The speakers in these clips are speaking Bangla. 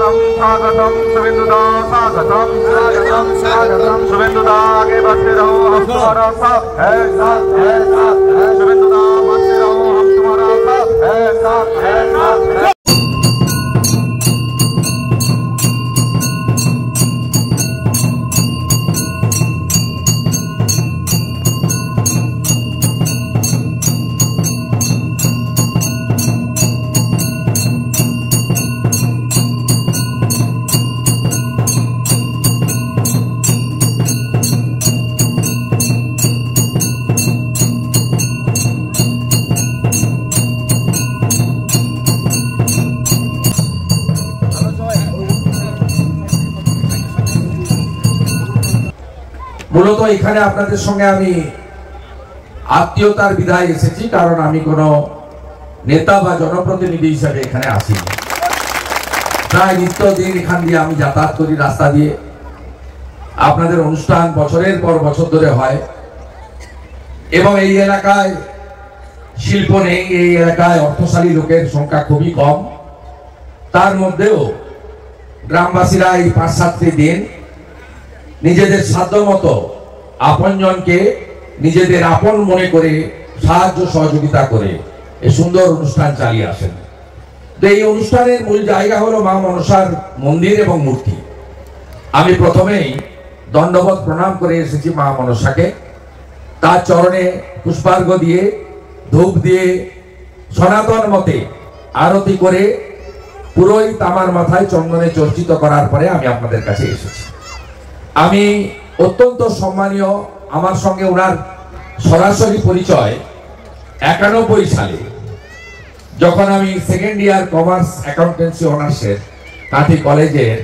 स्वागतम शुभेन्दुदा स्वागतम स्वागतम स्वागतम शुभेन्दुदा आगे बढ़ते रहो हम तुम्हारा साथ है शुभेन्दुदा बढ़ते रहो हम तुम्हारा साथ है মূলত এখানে আপনাদের সঙ্গে আমি আত্মীয়তার বিধায় এসেছি, কারণ আমি কোনো নেতা বা জনপ্রতিনিধি হিসেবে এখানে আসিনি। প্রায় নিত্যদিন এখান দিয়ে আমি যাতায়াত করি রাস্তা দিয়ে। আপনাদের অনুষ্ঠান বছরের পর বছর ধরে হয় এবং এই এলাকায় শিল্প নেই, এই এলাকায় অর্থশালী লোকের সংখ্যা খুবই কম। তার মধ্যেও গ্রামবাসীরা এই ৫-৭টি দিন নিজেদের সাধ্যমতো আপনজনকে নিজেদের আপন মনে করে সাহায্য সহযোগিতা করে এই সুন্দর অনুষ্ঠান চালিয়ে আসেন। তো এই অনুষ্ঠানের মূল জায়গা হলো মা মনসার মন্দির এবং মূর্তি। আমি প্রথমেই দণ্ডবত প্রণাম করে এসেছি মা মনসাকে। তার চরণে পুষ্পার্ঘ্য দিয়ে ধূপ দিয়ে সনাতন মতে আরতি করে পুরোহিত আমার মাথায় চন্দনে চর্চিত করার পরে আমি আপনাদের কাছে এসেছি। আমি অত্যন্ত সম্মানীয়, আমার সঙ্গে ওনার সরাসরি পরিচয় 91 সালে, যখন আমি সেকেন্ড ইয়ার কমার্স অ্যাকাউন্টেন্সি অনার্সের কাঁথি কলেজের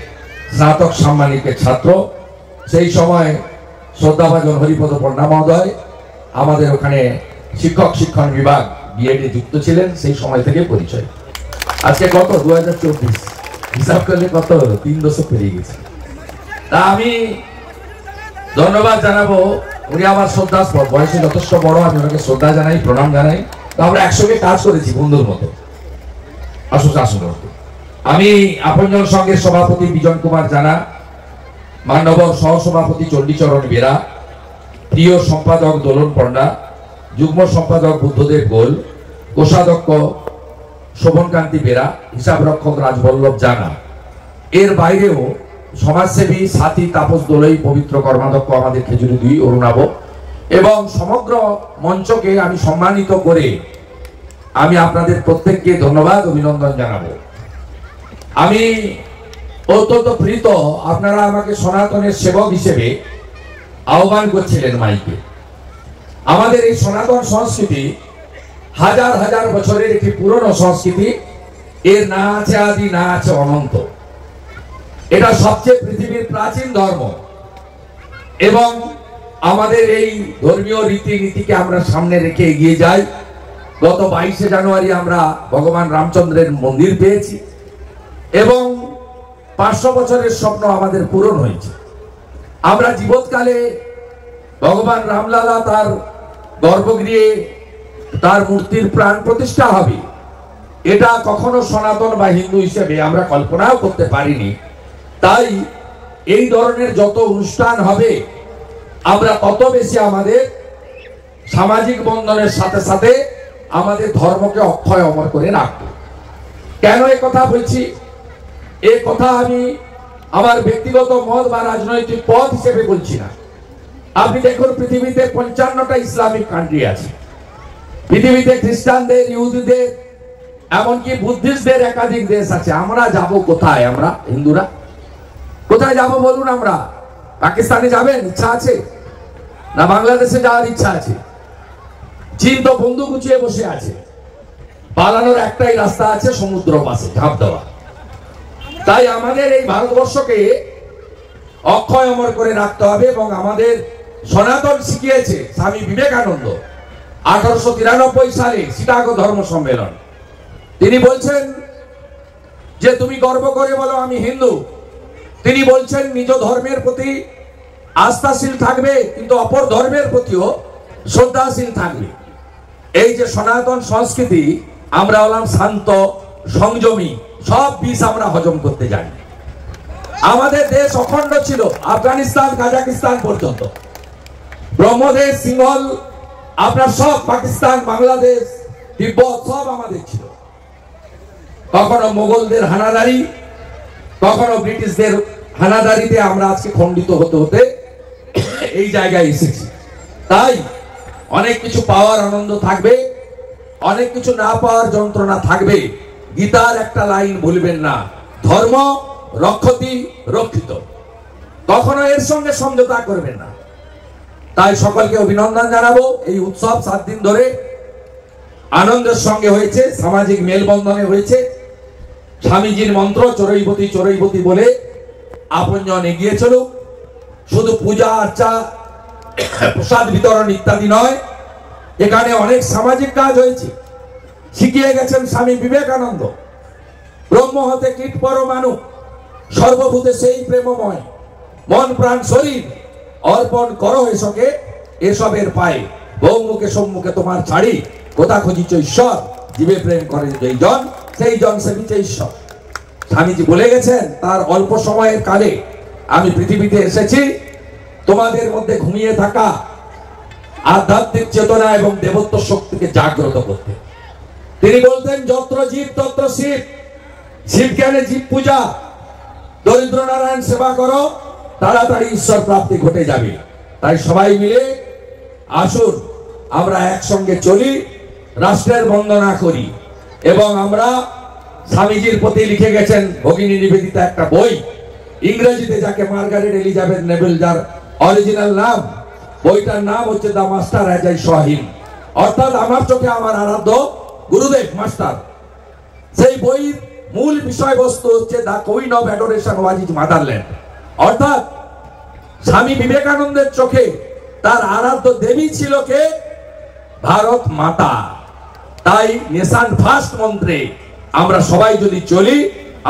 স্নাতক সাম্মানিকের ছাত্র। সেই সময় শ্রদ্ধাভাজন হরিপদ পণ্ডা মহোদয় আমাদের ওখানে শিক্ষণ বিভাগ বিএডে যুক্ত ছিলেন। সেই সময় থেকে পরিচয়। আজকে কত 2024 হিসাব করলে কত 3 দশক পেরিয়ে গেছে। তা আমি ধন্যবাদ জানাবো, উনি আমার শ্রদ্ধাস্পদ, বয়সে যথেষ্ট বড়, আমি ওনাকে শ্রদ্ধা জানাই, প্রণাম জানাই। তো আমরা একসঙ্গে কাজ করেছি বন্ধুর মতো। আসুন আমি আপনজন সংঘের সভাপতি বিজন কুমার জানা, মান্যবর সহসভাপতি চণ্ডীচরণ বেরা, প্রিয় সম্পাদক দোলন পণ্ডা, যুগ্ম সম্পাদক বুদ্ধদেব গোল, কোষাধ্যক্ষ শোভনকান্তি বেরা, হিসাব রক্ষক রাজবল্লভ জানা, এর বাইরেও সমাজসেবী সাথী তাপস দোলই, পবিত্র কর্মাধ্যক্ষ আমাদের খেজুরি 2 অরুণাব, এবং সমগ্র মঞ্চকে আমি সম্মানিত করে আমি আপনাদের প্রত্যেককে ধন্যবাদ অভিনন্দন জানাবো। আমি অত্যন্ত প্রীত, আপনারা আমাকে সনাতনের সেবক হিসেবে আহ্বান করছিলেন মাইকে। আমাদের এই সনাতন সংস্কৃতি হাজার হাজার বছরের একটি পুরনো সংস্কৃতি। এর না আছে আদি, না আছে অনন্ত। এটা সবচেয়ে পৃথিবীর প্রাচীন ধর্ম এবং আমাদের এই ধর্মীয় রীতিনীতিকে আমরা সামনে রেখে এগিয়ে যাই। গত 22শে জানুয়ারি আমরা ভগবান রামচন্দ্রের মন্দির পেয়েছি এবং 500 বছরের স্বপ্ন আমাদের পূরণ হয়েছে। আমরা জীবৎকালে ভগবান রামলালা তার গর্ভগৃহে তার মূর্তির প্রাণ প্রতিষ্ঠা হবে, এটা কখনো সনাতন বা হিন্দু হিসেবে আমরা কল্পনাও করতে পারিনি। তাই এই ধরনের যত অনুষ্ঠান হবে আমরা তত বেশি আমাদের সামাজিক বন্ধনের সাথে সাথে আমাদের ধর্মকে অক্ষয় অমর করে রাখব। কেন এ কথা বলছি? এ কথা আমি আমার ব্যক্তিগত মত বা রাজনৈতিক পথ হিসেবে বলছি না। আপনি দেখুন, পৃথিবীতে 55টা ইসলামিক কান্ট্রি আছে। পৃথিবীতে খ্রিস্টানদের, ইহুদিদের, এমনকি বুদ্ধিস্টদের একাধিক দেশ আছে। আমরা যাব কোথায়? আমরা হিন্দুরা কোথায় যাব বলুন? আমরা পাকিস্তানে যাবেন ইচ্ছা আছে? না বাংলাদেশে যাওয়ার ইচ্ছা আছে? চীন তো বন্দুক গুছিয়ে বসে আছে। পালানোর একটাই রাস্তা আছে, সমুদ্র পাশে ঝাঁপ দেওয়া। তাই আমাদের এই ভারতবর্ষকে অক্ষয় অমর করে রাখতে হবে এবং আমাদের সনাতন শিখিয়েছে স্বামী বিবেকানন্দ 1893 সালে শিকাগো ধর্ম সম্মেলন। তিনি বলছেন যে তুমি গর্ব করে বলো আমি হিন্দু। তিনি বলছেন নিজ ধর্মের প্রতি আস্থাশীল থাকবে কিন্তু অপর ধর্মের প্রতিও শ্রদ্ধাশীল থাকবে। এই যে সনাতন সংস্কৃতি, আমরা হলাম শান্ত, সংযমী, সব বিষ আমরা হজম করতে জানি। আমাদের দেশ অখণ্ড ছিল আফগানিস্তান কাজাকিস্তান পর্যন্ত, ব্রহ্মদেশ সিংহল আপনার সব পাকিস্তান বাংলাদেশ তিব্বত সব আমাদের ছিল। কখনো মোগলদের হানাদারি, কখনো ব্রিটিশদের হানাদারিতে আমরা আজকে খণ্ডিত হতে হতে এই জায়গায় এসেছি। তাই অনেক কিছু পাওয়ার আনন্দ থাকবে, অনেক কিছু না পাওয়ার যন্ত্রণা থাকবে। গীতার একটা লাইন ভুলবেন না, ধর্ম রক্ষতি রক্ষিত, কখনো এর সঙ্গে সমঝোতা করবেন না। তাই সকলকে অভিনন্দন জানাবো। এই উৎসব 7 দিন ধরে আনন্দের সঙ্গে হয়েছে, সামাজিক মেলবন্ধনে হয়েছে। স্বামীজির মন্ত্র চরৈবতী চরৈবতী বলে আপনজন এগিয়ে চলুক। শুধু পূজা আর্চা প্রসাদ বিতরণ ইত্যাদি নয়, এখানে অনেক সামাজিক কাজ হয়েছে। শিখিয়ে গেছেন স্বামী বিবেকানন্দ, ব্রহ্ম হতে কীট পরমাণু, সর্বভূতে সেই প্রেমময়, মন প্রাণ শরীর অর্পণ করো এসকে এসবের পায়ে, বহুমুখে সম্মুখে তোমার ছাড়ি, কোথা খুঁজিছ ঈশ্বর, জীবে প্রেম করে যেই জন সেই জন সেবিছে ঈশ্বর। স্বামীজি বলে গেছেন তার অল্প সময়ের কালে আমি পৃথিবীতে এসেছি তোমাদের মধ্যে ঘুমিয়ে থাকা আধ্যাত্মিক চেতনা এবং দেবত্ব শক্তিকে জাগ্রত করতে। তিনি বলতেন যত্র জীব তত্র শিব, শিব জ্ঞানে জীব পূজা, দরিদ্র নারায়ণ সেবা করো, তাড়াতাড়ি ঈশ্বর প্রাপ্তি ঘটে যাবে। তাই সবাই মিলে আসুন আমরা একসঙ্গে চলি, রাষ্ট্রের বন্দনা করি। এবং আমরা স্বামীজির প্রতি লিখে গেছেন ভগিনী নিবেদিতা একটা বই ইংরেজিতে, যাকে মার্গারেট এলিজাবেথ নেভেল, যার অরিজিনাল নাম, বইটার নাম হচ্ছে the master as I saw him, অর্থাৎ আমার চোখে আমার আরাধ্য গুরুদেব মাস্টার। সেই বইয়ের মূল বিষয়বস্তু হচ্ছে the queen of adoration was his motherland, অর্থাৎ স্বামী বিবেকানন্দের চোখে তার আরাধ্য দেবী ছিল কে? ভারত মাতা। তাই নেশান ফার্স্ট মন্ত্রে আমরা সবাই যদি চলি,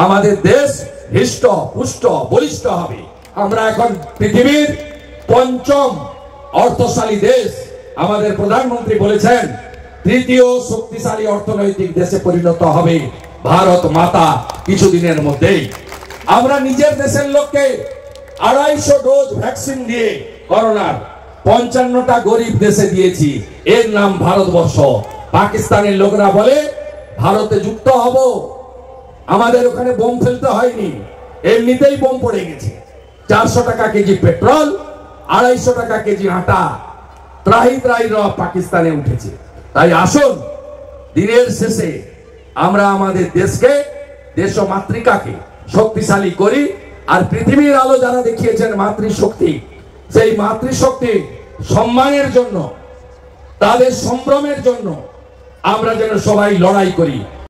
আমাদের দেশ হৃষ্ট পুষ্ট বলিষ্ঠ হবে। আমরা এখন পৃথিবীর 5ম অর্থশালী দেশ। আমাদের প্রধানমন্ত্রী বলেছেন 3য় শক্তিশালী অর্থনৈতিক দেশে পরিণত হবে ভারত মাতা কিছুদিনের মধ্যেই। আমরা নিজের দেশের লোককে 250 ডোজ ভ্যাকসিন দিয়ে করোনার 55টা গরিব দেশে দিয়েছি, এর নাম ভারতবর্ষ। পাকিস্তানের লোকরা বলে ভারতে যুক্ত হব, আমাদের ওখানে বোম ফেলতে হয়নি, এমনিতেই বোম পড়ে গেছে। 400 টাকা কেজি পেট্রোল, 250 টাকা কেজি আটা, ত্রাহি ত্রাহি রব পাকিস্তানে উঠেছে। তাই আসুন দিনের শেষে আমরা আমাদের দেশকে, দেশ মাতৃকাকে শক্তিশালী করি। আর পৃথিবীর আলো যারা দেখিয়েছেন মাতৃশক্তি, সেই মাতৃশক্তি সম্মানের জন্য, তাদের সম্ভ্রমের জন্য আমরা যেন সবাই লড়াই করি।